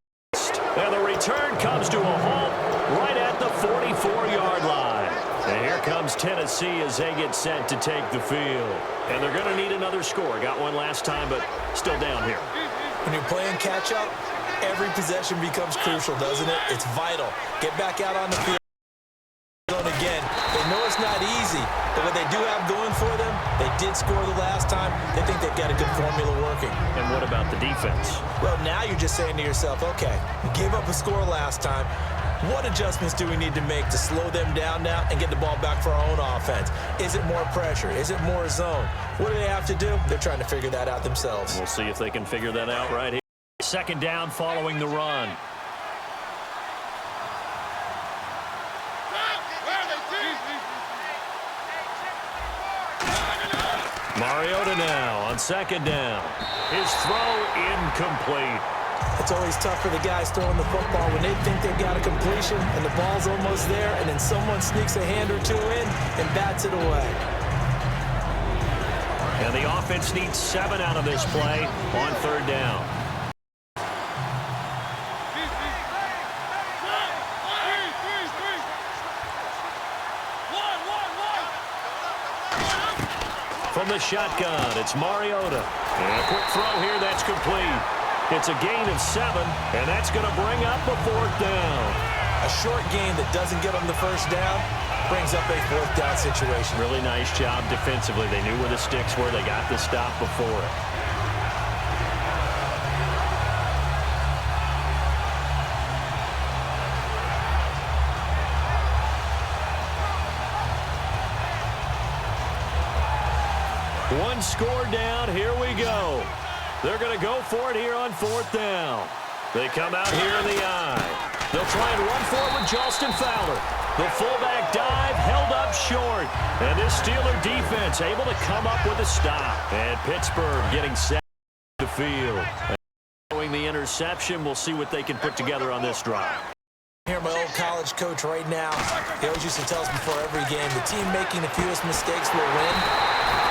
And the return comes to a halt right at the 44-yard line. And here comes Tennessee as they get set to take the field. And they're going to need another score. Got one last time, but still down here. When you're playing catch-up, every possession becomes crucial, doesn't it? It's vital. Get back out on the field. Again, they know it's not easy, but what they do have going for them, they did score the last time. They think they've got a good formula working. And what about the defense? Well, now you're just saying to yourself, okay, we gave up a score last time. What adjustments do we need to make to slow them down now and get the ball back for our own offense? Is it more pressure? Is it more zone? What do they have to do? They're trying to figure that out themselves. We'll see if they can figure that out right here. Second down following the run. Mariota now on second down. His throw incomplete. It's always tough for the guys throwing the football when they think they've got a completion and the ball's almost there, and then someone sneaks a hand or two in and bats it away. And the offense needs 7 out of this play on 3rd down. From the shotgun, it's Mariota. And a quick throw here, that's complete. It's a gain of 7, and that's going to bring up a 4th down. A short gain that doesn't get them the 1st down brings up a 4th down situation. Really nice job defensively. They knew where the sticks were. They got the stop before it. One score down. Here we go. They're going to go for it here on 4th down. They come out here in the eye. They'll try and run forward with Jalston Fowler. The fullback dive held up short. And this Steeler defense able to come up with a stop. And Pittsburgh getting set to the field. Following the interception, we'll see what they can put together on this drive. Here, my old college coach right now, he always used to tell us before every game, the team making the fewest mistakes will win.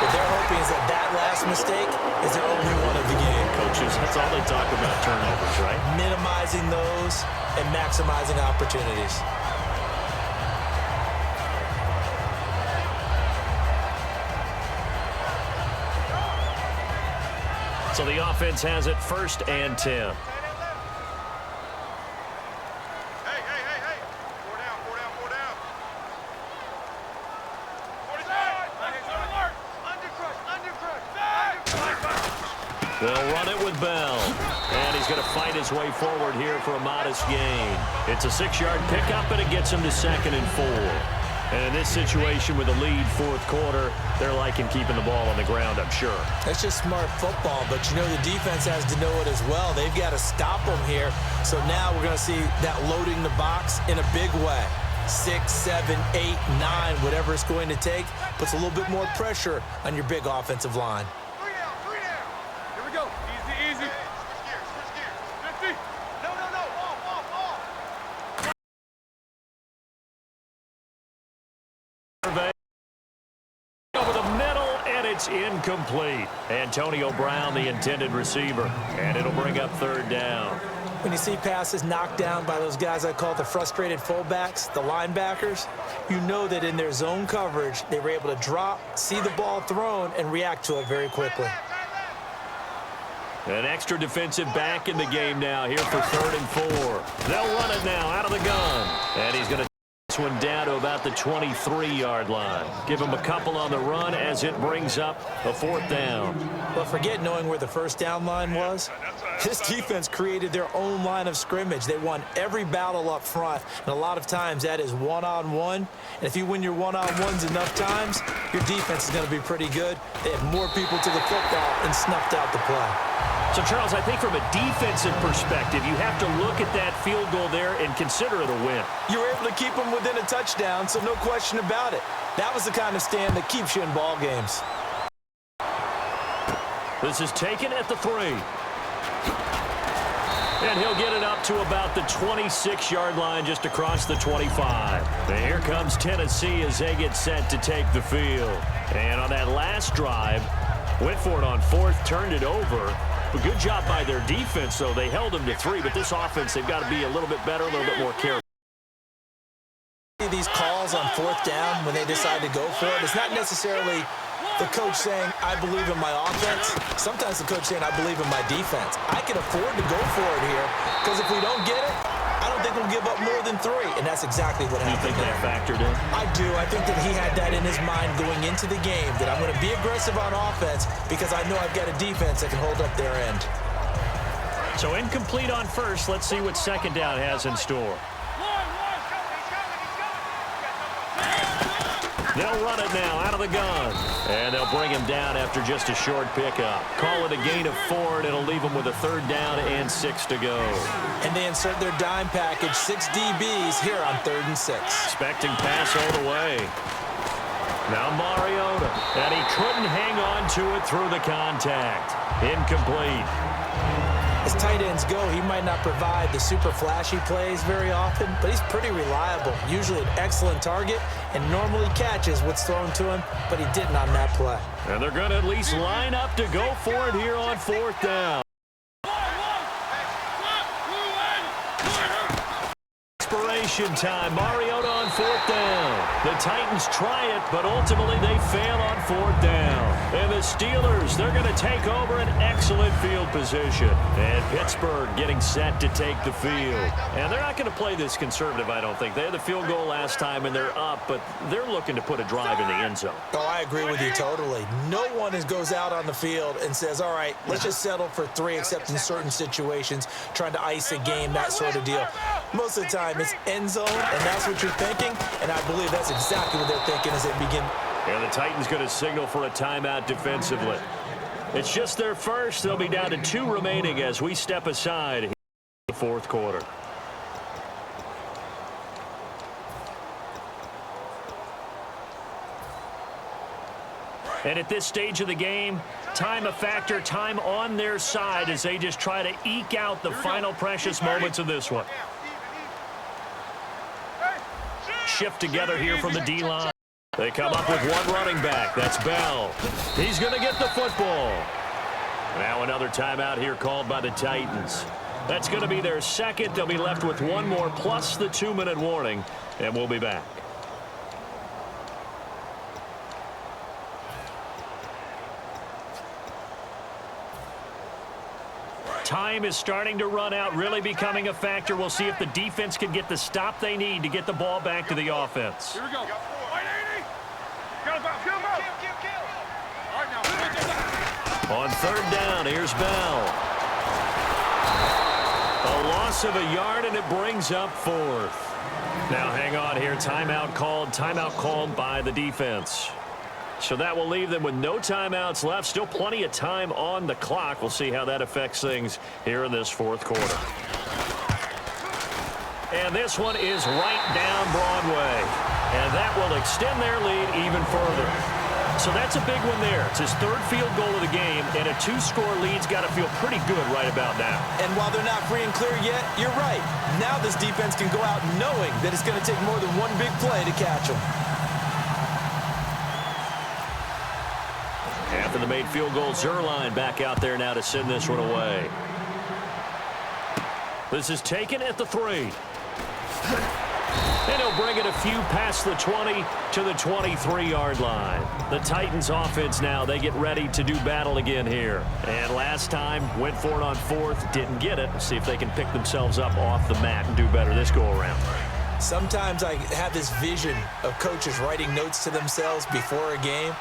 What they're hoping is that that last mistake is their only one of the game. Coaches, that's all they talk about, turnovers, right? Minimizing those and maximizing opportunities. So the offense has it 1st and 10. They'll run it with Bell. And he's going to fight his way forward here for a modest gain. It's a 6-yard pickup, and it gets him to 2nd and 4. And in this situation with a lead 4th quarter, they're liking keeping the ball on the ground, I'm sure. That's just smart football, but you know the defense has to know it as well. They've got to stop them here. So now we're going to see that loading the box in a big way. 6, 7, 8, 9, whatever it's going to take, puts a little bit more pressure on your big offensive line. Over the middle, and it's incomplete. Antonio Brown, the intended receiver, and it'll bring up 3rd down. When you see passes knocked down by those guys I call the frustrated fullbacks, the linebackers, you know that in their zone coverage, they were able to drop, see the ball thrown, and react to it very quickly. An extra defensive back in the game now here for 3rd and 4. They'll run it now out of the gun, and he's going to this one down to about the 23-yard line. Give him a couple on the run as it brings up a 4th down. But forget knowing where the 1st down line was. This defense created their own line of scrimmage. They won every battle up front, and a lot of times that is one-on-one. And if you win your one-on-ones enough times, your defense is going to be pretty good. They had more people to the football and snuffed out the play. So, Charles, I think from a defensive perspective, you have to look at that field goal there and consider it a win. You were able to keep them within a touchdown, so no question about it. That was the kind of stand that keeps you in ball games. This is taken at the 3. And he'll get it up to about the 26-yard line just across the 25. And here comes Tennessee as they get set to take the field. And on that last drive, went for it on 4th, turned it over. A good job by their defense, though. They held them to 3, but this offense, they've got to be a little bit better, a little bit more careful. These calls on 4th down when they decide to go for it, it's not necessarily the coach saying, I believe in my offense. Sometimes the coach saying, I believe in my defense. I can afford to go for it here because if we don't get it, I don't think we'll give up more than 3, and that's exactly what happened. You think that factored in? I do. I think that he had that in his mind going into the game, that I'm going to be aggressive on offense because I know I've got a defense that can hold up their end. So incomplete on 1st. Let's see what 2nd down has in store. They'll run it now out of the gun. And they'll bring him down after just a short pickup. Call it a gain of 4, and it'll leave him with a 3rd down and 6 to go. And they insert their dime package, 6 DBs here on 3rd and 6. Expecting pass all the way. Now Mariota. And he couldn't hang on to it through the contact. Incomplete. As tight ends go, he might not provide the super flashy plays very often, but he's pretty reliable, usually an excellent target, and normally catches what's thrown to him, but he didn't on that play. And they're going to at least line up to go for it here on 4th down. Expiration time. Mariota on 4th down. The Titans try it, but ultimately they fail on 4th down. And the Steelers, they're going to take over an excellent field position. And Pittsburgh getting set to take the field. And they're not going to play this conservative, I don't think. They had the field goal last time, and they're up, but they're looking to put a drive in the end zone. Oh, I agree with you totally. No one goes out on the field and says, all right, let's just settle for 3, except in certain situations, trying to ice a game, that sort of deal. Most of the time, it's end zone, and that's what you're thinking, and I believe that's exactly what they're thinking as they begin. And the Titans going to signal for a timeout defensively. It's just their first. They'll be down to 2 remaining as we step aside in the 4th quarter. And at this stage of the game, time a factor, time on their side as they just try to eke out the final precious moments of this one. Shift together here from the D-line. They come up with one running back. That's Bell. He's going to get the football. Now another timeout here called by the Titans. That's going to be their second. They'll be left with one more plus the 2-minute warning, and we'll be back. Time is starting to run out, really becoming a factor. We'll see if the defense can get the stop they need to get the ball back to the offense. Here we go. 180. On 3rd down, here's Bell. A loss of a yard, and it brings up 4th. Now hang on here. Timeout called by the defense. So that will leave them with no timeouts left. Still plenty of time on the clock. We'll see how that affects things here in this 4th quarter. And this one is right down Broadway. And that will extend their lead even further. So that's a big one there. It's his 3rd field goal of the game, and a 2-score lead's got to feel pretty good right about now. And while they're not free and clear yet, you're right. Now this defense can go out knowing that it's going to take more than one big play to catch them. After the made field goal, Zuerlein back out there now to send this one away. This is taken at the 3. And he'll bring it a few past the 20 to the 23-yard line. The Titans offense now, they get ready to do battle again here. And last time, went for it on 4th, didn't get it. See if they can pick themselves up off the mat and do better this go-around. Sometimes I have this vision of coaches writing notes to themselves before a game.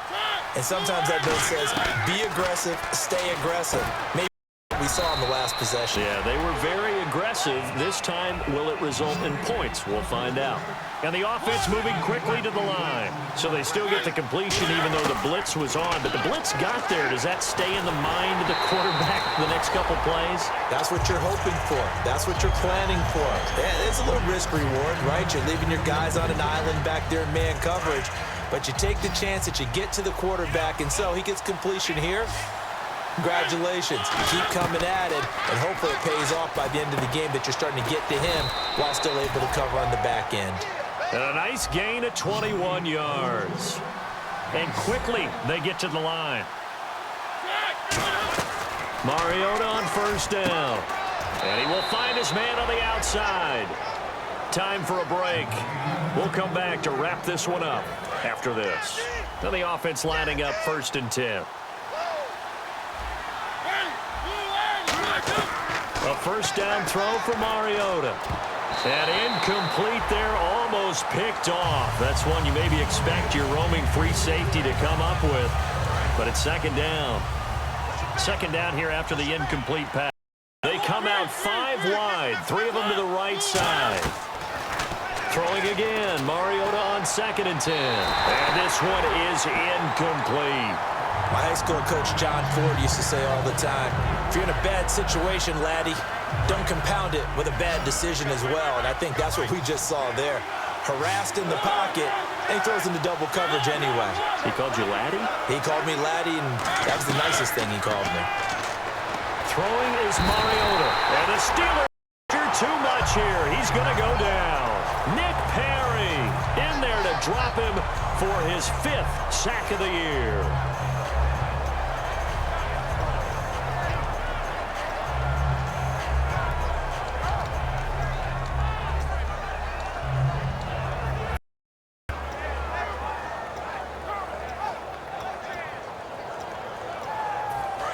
And sometimes that note says, be aggressive, stay aggressive. Maybe we saw in the last possession. Yeah, they were very aggressive. This time, will it result in points? We'll find out. And the offense moving quickly to the line. So they still get the completion even though the blitz was on. But the blitz got there. Does that stay in the mind of the quarterback the next couple plays? That's what you're hoping for. That's what you're planning for. Yeah, it's a little risk reward, right? You're leaving your guys on an island back there in man coverage. But you take the chance that you get to the quarterback, and so he gets completion here. Congratulations. Keep coming at it, and hopefully it pays off by the end of the game that you're starting to get to him while still able to cover on the back end. And a nice gain of 21 yards. And quickly they get to the line. Mariota on 1st down. And he will find his man on the outside. Time for a break. We'll come back to wrap this one up after this. Now the offense lining up 1st and 10. A 1st down throw for Mariota. And incomplete there, almost picked off. That's one you maybe expect your roaming free safety to come up with. But it's 2nd down. 2nd down here after the incomplete pass. They come out 5 wide, 3 of them to the right side. Throwing again, Mariota on 2nd and 10. And this one is incomplete. My high school coach, John Ford, used to say all the time, if you're in a bad situation, laddie, don't compound it with a bad decision as well. And I think that's what we just saw there. Harassed in the pocket, and he throws into double coverage anyway. He called you laddie? He called me laddie, and that was the nicest thing he called me. Throwing is Mariota. And the Steelers too much here. He's going to go down. Nick Perry in there to drop him for his 5th sack of the year.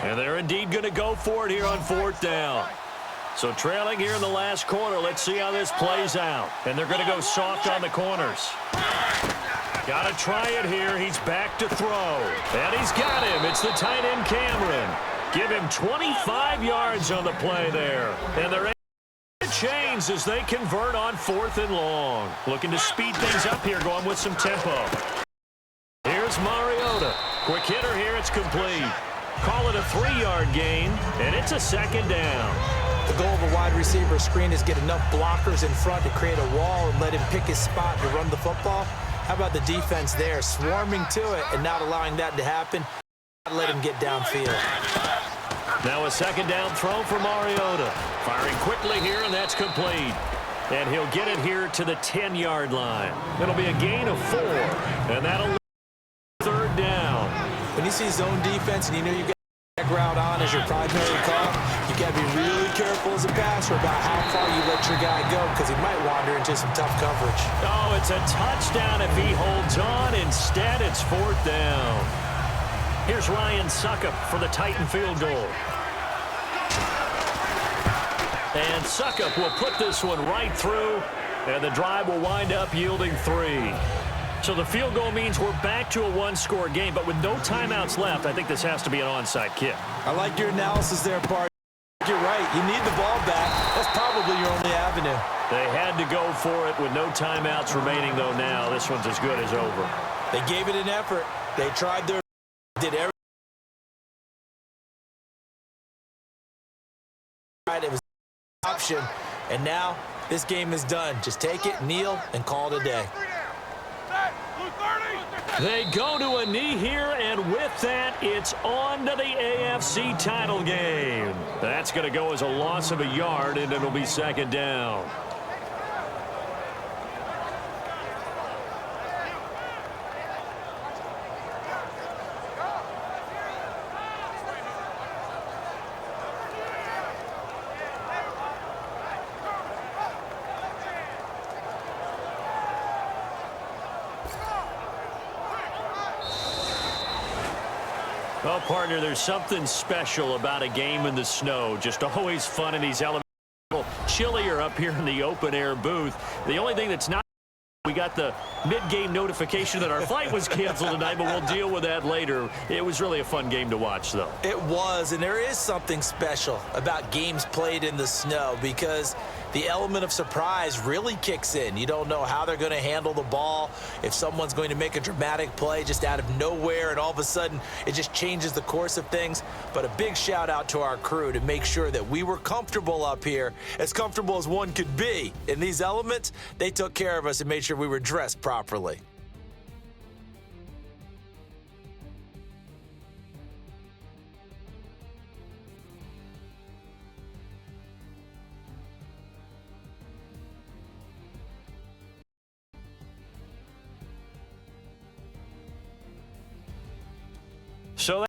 And they're indeed going to go for it here on 4th down. So trailing here in the last quarter. Let's see how this plays out. And they're going to go soft on the corners. Got to try it here. He's back to throw. And he's got him. It's the tight end Cameron. Give him 25 yards on the play there. And they're able to change as they convert on 4th and long. Looking to speed things up here, going with some tempo. Here's Mariota. Quick hitter here. It's complete. Call it a 3-yard gain, and it's a 2nd down. The goal of a wide receiver screen is get enough blockers in front to create a wall and let him pick his spot to run the football. How about the defense there, swarming to it and not allowing that to happen? Let him get downfield. Now a 2nd down throw for Mariota. Firing quickly here, and that's complete. And he'll get it here to the 10-yard line. It'll be a gain of 4, and that'll 3rd down. When you see zone defense and you know you got that route on as your primary call, you got to be really careful as a passer about how far you let your guy go because he might wander into some tough coverage. Oh, it's a touchdown if he holds on. Instead, it's 4th down. Here's Ryan Succop for the Titan field goal. And Succop will put this one right through, and the drive will wind up yielding 3. So the field goal means we're back to a 1-score game, but with no timeouts left, I think this has to be an onside kick. I like your analysis there, Bart. You're right. You need the ball back. That's probably your only avenue. They had to go for it with no timeouts remaining, though, now. This one's as good as over. They gave it an effort. They tried their did everything. It was an option, and now this game is done. Just take it, kneel, and call it a day. They go to a knee here, and with that, it's on to the AFC title game. That's going to go as a loss of a yard, and it'll be 2nd down. Well, partner, there's something special about a game in the snow. Just always fun in these elements. A little chillier up here in the open-air booth. The only thing that's not, we got the mid-game notification that our flight was canceled tonight, but we'll deal with that later. It was really a fun game to watch, though. It was, and there is something special about games played in the snow because the element of surprise really kicks in. You don't know how they're going to handle the ball, if someone's going to make a dramatic play just out of nowhere, and all of a sudden it just changes the course of things. But a big shout out to our crew to make sure that we were comfortable up here, as comfortable as one could be. In these elements, they took care of us and made sure we were dressed properly. So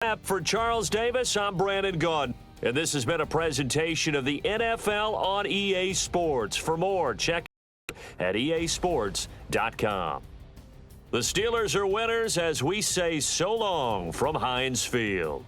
that's for Charles Davis. I'm Brandon Gaudin. And this has been a presentation of the NFL on EA Sports. For more, check at easports.com. The Steelers are winners as we say so long from Heinz Field.